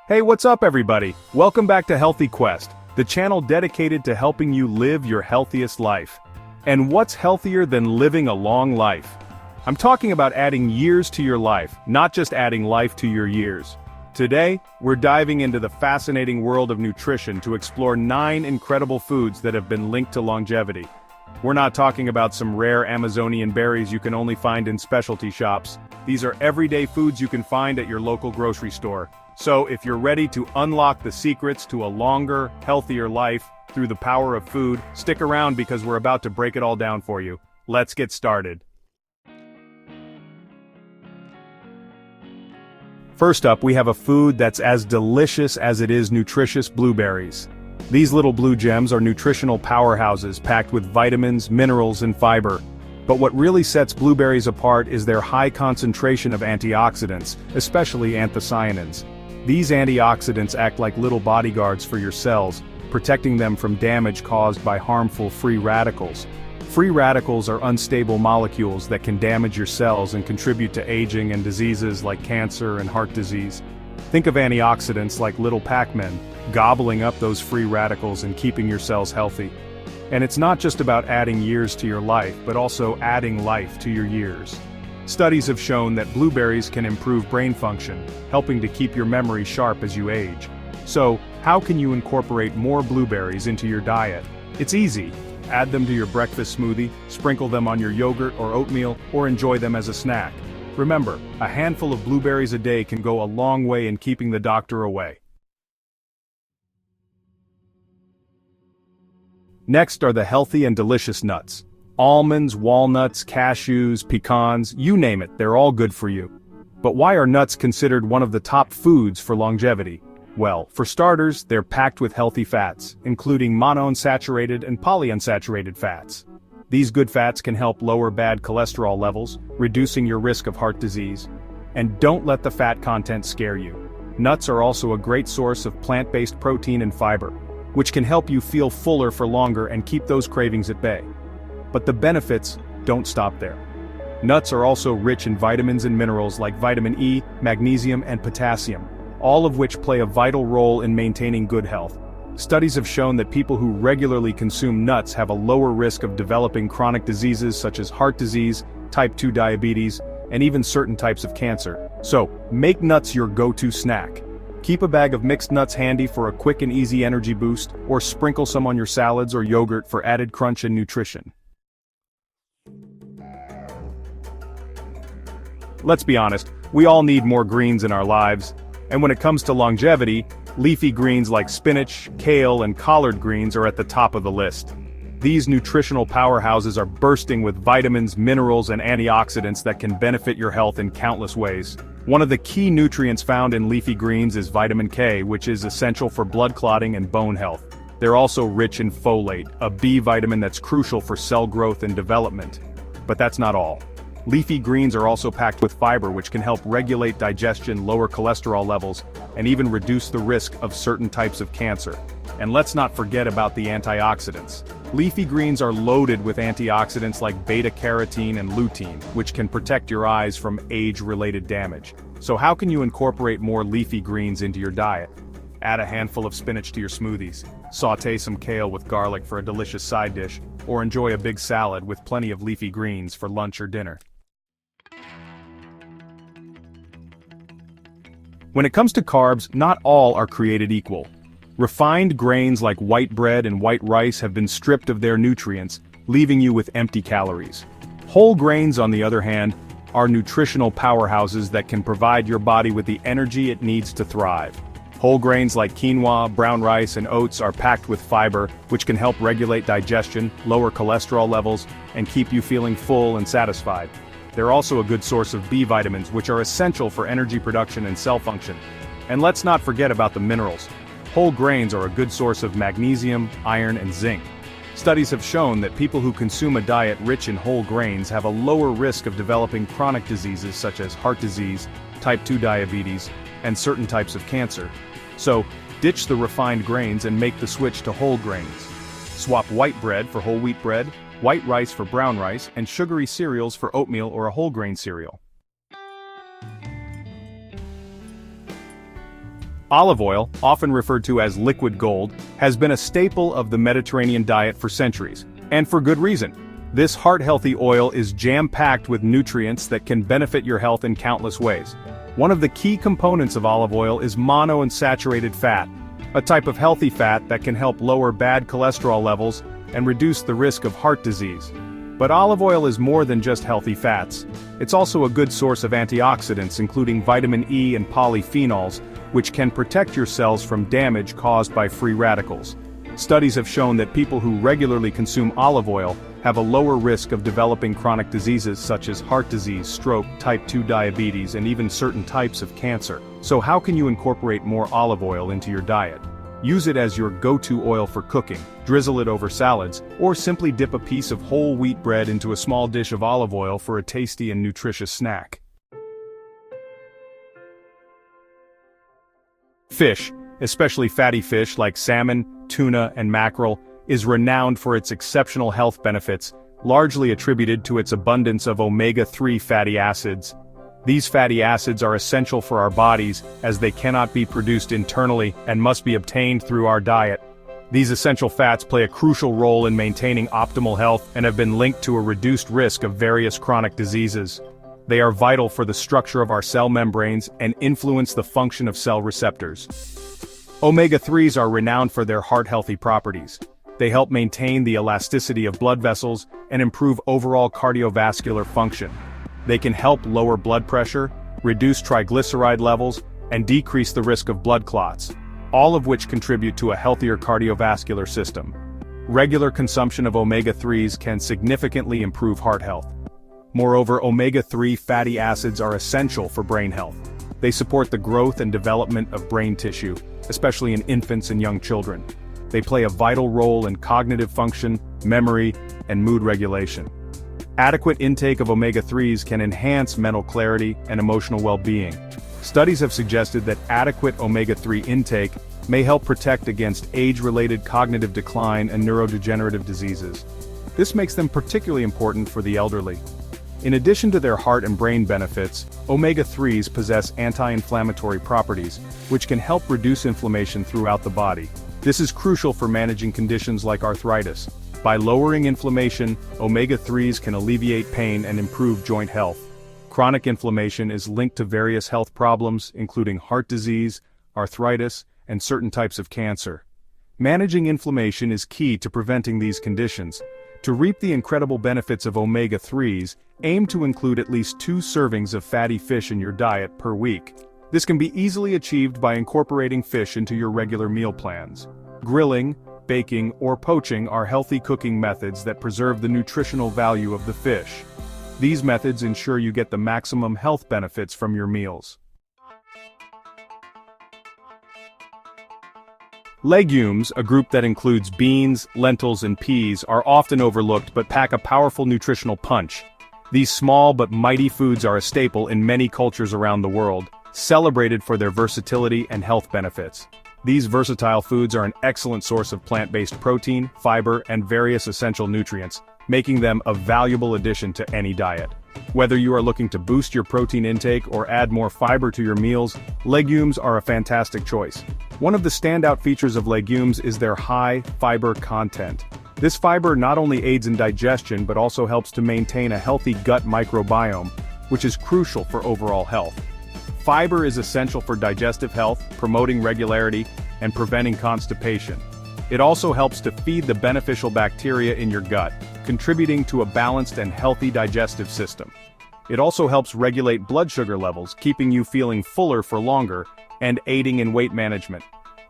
Hey, what's up everybody? Welcome back to Healthy Quest, the channel dedicated to helping you live your healthiest life. And what's healthier than living a long life? I'm talking about adding years to your life, not just adding life to your years. Today, we're diving into the fascinating world of nutrition to explore 9 incredible foods that have been linked to longevity. We're not talking about some rare Amazonian berries you can only find in specialty shops. These are everyday foods you can find at your local grocery store. So if you're ready to unlock the secrets to a longer, healthier life through the power of food, stick around because we're about to break it all down for you. Let's get started. First up, we have a food that's as delicious as it is nutritious: blueberries. These little blue gems are nutritional powerhouses packed with vitamins, minerals, and fiber. But what really sets blueberries apart is their high concentration of antioxidants, especially anthocyanins. These antioxidants act like little bodyguards for your cells, protecting them from damage caused by harmful free radicals. Free radicals are unstable molecules that can damage your cells and contribute to aging and diseases like cancer and heart disease. Think of antioxidants like little Pac-Men, gobbling up those free radicals and keeping your cells healthy. And it's not just about adding years to your life, but also adding life to your years. Studies have shown that blueberries can improve brain function, helping to keep your memory sharp as you age. So, how can you incorporate more blueberries into your diet? It's easy. Add them to your breakfast smoothie, sprinkle them on your yogurt or oatmeal, or enjoy them as a snack. Remember, a handful of blueberries a day can go a long way in keeping the doctor away. Next are the healthy and delicious nuts. Almonds, walnuts, cashews, pecans, you name it, they're all good for you. But why are nuts considered one of the top foods for longevity? Well, for starters, they're packed with healthy fats, including monounsaturated and polyunsaturated fats. These good fats can help lower bad cholesterol levels, reducing your risk of heart disease. And don't let the fat content scare you. Nuts are also a great source of plant-based protein and fiber, which can help you feel fuller for longer and keep those cravings at bay. But the benefits don't stop there. Nuts are also rich in vitamins and minerals like vitamin E, magnesium, and potassium, all of which play a vital role in maintaining good health. Studies have shown that people who regularly consume nuts have a lower risk of developing chronic diseases such as heart disease, type 2 diabetes, and even certain types of cancer. So, make nuts your go-to snack. Keep a bag of mixed nuts handy for a quick and easy energy boost, or sprinkle some on your salads or yogurt for added crunch and nutrition. Let's be honest, we all need more greens in our lives. And when it comes to longevity, leafy greens like spinach, kale, and collard greens are at the top of the list. These nutritional powerhouses are bursting with vitamins, minerals, and antioxidants that can benefit your health in countless ways. One of the key nutrients found in leafy greens is vitamin K, which is essential for blood clotting and bone health. They're also rich in folate, a B vitamin that's crucial for cell growth and development. But that's not all. Leafy greens are also packed with fiber, which can help regulate digestion, lower cholesterol levels, and even reduce the risk of certain types of cancer. And let's not forget about the antioxidants. Leafy greens are loaded with antioxidants like beta-carotene and lutein, which can protect your eyes from age-related damage. So how can you incorporate more leafy greens into your diet? Add a handful of spinach to your smoothies, sauté some kale with garlic for a delicious side dish, or enjoy a big salad with plenty of leafy greens for lunch or dinner. When it comes to carbs, not all are created equal. Refined grains like white bread and white rice have been stripped of their nutrients, leaving you with empty calories. Whole grains, on the other hand, are nutritional powerhouses that can provide your body with the energy it needs to thrive. Whole grains like quinoa, brown rice, and oats are packed with fiber, which can help regulate digestion, lower cholesterol levels, and keep you feeling full and satisfied. They're also a good source of B vitamins, which are essential for energy production and cell function. And let's not forget about the minerals. Whole grains are a good source of magnesium, iron, and zinc. Studies have shown that people who consume a diet rich in whole grains have a lower risk of developing chronic diseases such as heart disease, type 2 diabetes, and certain types of cancer. So, ditch the refined grains and make the switch to whole grains. Swap white bread for whole wheat bread, white rice for brown rice, and sugary cereals for oatmeal or a whole grain cereal. Olive oil, often referred to as liquid gold, has been a staple of the Mediterranean diet for centuries, and for good reason. This heart-healthy oil is jam-packed with nutrients that can benefit your health in countless ways. One of the key components of olive oil is monounsaturated fat, a type of healthy fat that can help lower bad cholesterol levels and reduce the risk of heart disease. But olive oil is more than just healthy fats. It's also a good source of antioxidants including vitamin E and polyphenols, which can protect your cells from damage caused by free radicals. Studies have shown that people who regularly consume olive oil have a lower risk of developing chronic diseases such as heart disease, stroke, type 2 diabetes, and even certain types of cancer. So how can you incorporate more olive oil into your diet? Use it as your go-to oil for cooking, drizzle it over salads, or simply dip a piece of whole wheat bread into a small dish of olive oil for a tasty and nutritious snack. Fish, especially fatty fish like salmon, tuna, and mackerel, is renowned for its exceptional health benefits, largely attributed to its abundance of omega-3 fatty acids. These fatty acids are essential for our bodies as they cannot be produced internally and must be obtained through our diet. These essential fats play a crucial role in maintaining optimal health and have been linked to a reduced risk of various chronic diseases. They are vital for the structure of our cell membranes and influence the function of cell receptors. Omega-3s are renowned for their heart-healthy properties. They help maintain the elasticity of blood vessels and improve overall cardiovascular function. They can help lower blood pressure, reduce triglyceride levels, and decrease the risk of blood clots, all of which contribute to a healthier cardiovascular system. Regular consumption of omega-3s can significantly improve heart health. Moreover, omega-3 fatty acids are essential for brain health. They support the growth and development of brain tissue, especially in infants and young children. They play a vital role in cognitive function, memory, and mood regulation. Adequate intake of omega-3s can enhance mental clarity and emotional well-being. Studies have suggested that adequate omega-3 intake may help protect against age-related cognitive decline and neurodegenerative diseases. This makes them particularly important for the elderly. In addition to their heart and brain benefits, omega-3s possess anti-inflammatory properties, which can help reduce inflammation throughout the body. This is crucial for managing conditions like arthritis. By lowering inflammation, omega-3s can alleviate pain and improve joint health. Chronic inflammation is linked to various health problems, including heart disease, arthritis, and certain types of cancer. Managing inflammation is key to preventing these conditions. To reap the incredible benefits of omega-3s, aim to include at least 2 servings of fatty fish in your diet per week. This can be easily achieved by incorporating fish into your regular meal plans. Grilling, baking, or poaching are healthy cooking methods that preserve the nutritional value of the fish. These methods ensure you get the maximum health benefits from your meals. Legumes, a group that includes beans, lentils, and peas, are often overlooked but pack a powerful nutritional punch. These small but mighty foods are a staple in many cultures around the world, celebrated for their versatility and health benefits. These versatile foods are an excellent source of plant-based protein, fiber, and various essential nutrients, making them a valuable addition to any diet. Whether you are looking to boost your protein intake or add more fiber to your meals, legumes are a fantastic choice. One of the standout features of legumes is their high fiber content. This fiber not only aids in digestion but also helps to maintain a healthy gut microbiome, which is crucial for overall health. Fiber is essential for digestive health, promoting regularity, and preventing constipation. It also helps to feed the beneficial bacteria in your gut, contributing to a balanced and healthy digestive system. It also helps regulate blood sugar levels, keeping you feeling fuller for longer, and aiding in weight management.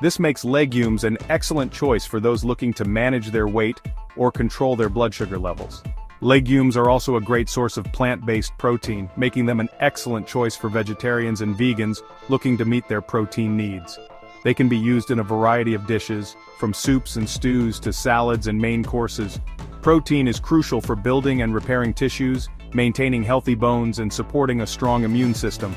This makes legumes an excellent choice for those looking to manage their weight or control their blood sugar levels. Legumes are also a great source of plant-based protein, making them an excellent choice for vegetarians and vegans looking to meet their protein needs. They can be used in a variety of dishes, from soups and stews to salads and main courses. Protein is crucial for building and repairing tissues, maintaining healthy bones, and supporting a strong immune system.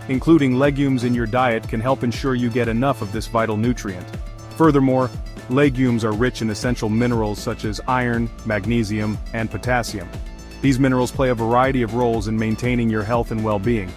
Including legumes in your diet can help ensure you get enough of this vital nutrient. Furthermore, legumes are rich in essential minerals such as iron, magnesium, and potassium. These minerals play a variety of roles in maintaining your health and well-being.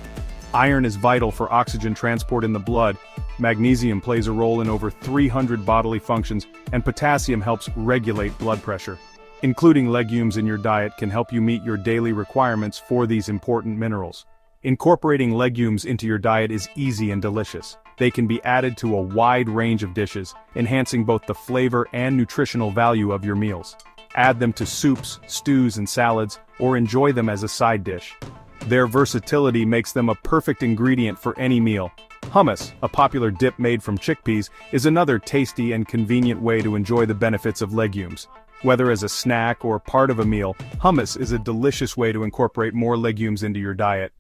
Iron is vital for oxygen transport in the blood, Magnesium plays a role in over 300 bodily functions, and potassium helps regulate blood pressure. Including legumes in your diet can help you meet your daily requirements for these important minerals. Incorporating legumes into your diet is easy and delicious. They can be added to a wide range of dishes, enhancing both the flavor and nutritional value of your meals. Add them to soups, stews, and salads, or enjoy them as a side dish. Their versatility makes them a perfect ingredient for any meal. Hummus, a popular dip made from chickpeas, is another tasty and convenient way to enjoy the benefits of legumes. Whether as a snack or part of a meal, hummus is a delicious way to incorporate more legumes into your diet.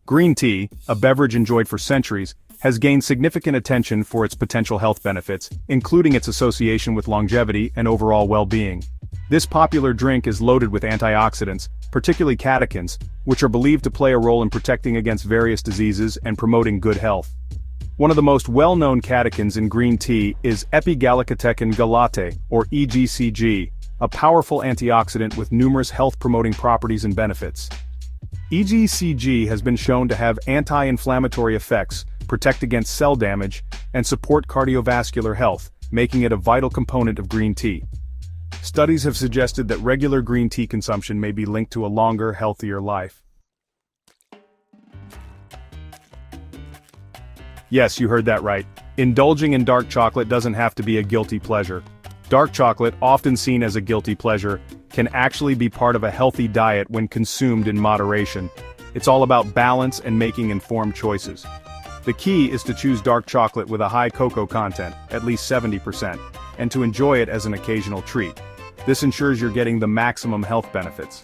Green tea, a beverage enjoyed for centuries, has gained significant attention for its potential health benefits, including its association with longevity and overall well-being. This popular drink is loaded with antioxidants, particularly catechins, which are believed to play a role in protecting against various diseases and promoting good health. One of the most well-known catechins in green tea is epigallocatechin gallate, or EGCG, a powerful antioxidant with numerous health-promoting properties and benefits. EGCG has been shown to have anti-inflammatory effects, protect against cell damage, and support cardiovascular health, making it a vital component of green tea. Studies have suggested that regular green tea consumption may be linked to a longer, healthier life. Yes, you heard that right. Indulging in dark chocolate doesn't have to be a guilty pleasure. Dark chocolate, often seen as a guilty pleasure, can actually be part of a healthy diet when consumed in moderation. It's all about balance and making informed choices. The key is to choose dark chocolate with a high cocoa content, at least 70%, and to enjoy it as an occasional treat. This ensures you're getting the maximum health benefits.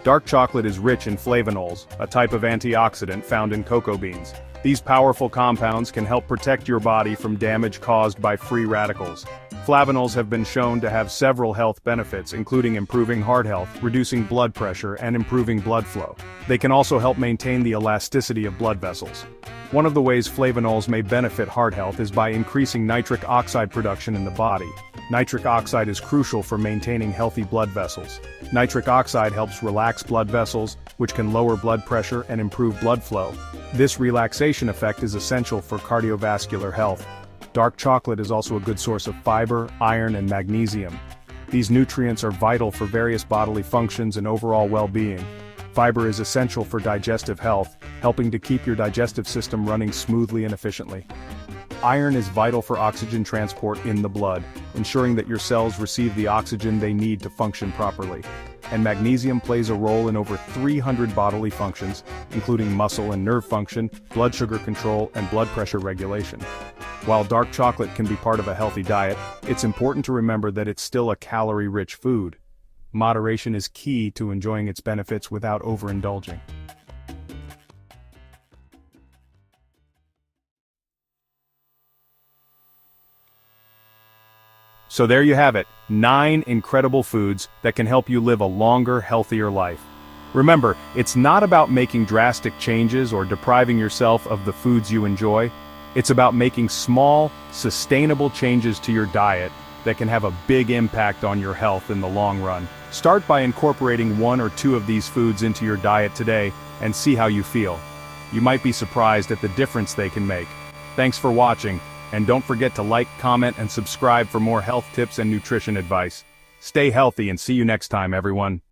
Dark chocolate is rich in flavanols, a type of antioxidant found in cocoa beans. These powerful compounds can help protect your body from damage caused by free radicals. Flavanols have been shown to have several health benefits, including improving heart health, reducing blood pressure, and improving blood flow. They can also help maintain the elasticity of blood vessels. One of the ways flavanols may benefit heart health is by increasing nitric oxide production in the body. Nitric oxide is crucial for maintaining healthy blood vessels. Nitric oxide helps relax blood vessels, which can lower blood pressure and improve blood flow. This relaxation effect is essential for cardiovascular health. Dark chocolate is also a good source of fiber, iron, and magnesium. These nutrients are vital for various bodily functions and overall well-being. Fiber is essential for digestive health, helping to keep your digestive system running smoothly and efficiently. Iron is vital for oxygen transport in the blood, ensuring that your cells receive the oxygen they need to function properly. And magnesium plays a role in over 300 bodily functions, including muscle and nerve function, blood sugar control, and blood pressure regulation. While dark chocolate can be part of a healthy diet, it's important to remember that it's still a calorie-rich food. Moderation is key to enjoying its benefits without overindulging. So there you have it, 9 incredible foods that can help you live a longer, healthier life. Remember, it's not about making drastic changes or depriving yourself of the foods you enjoy. It's about making small, sustainable changes to your diet that can have a big impact on your health in the long run. Start by incorporating 1 or 2 of these foods into your diet today and see how you feel. You might be surprised at the difference they can make. Thanks for watching, and don't forget to like, comment, and subscribe for more health tips and nutrition advice. Stay healthy and see you next time, everyone.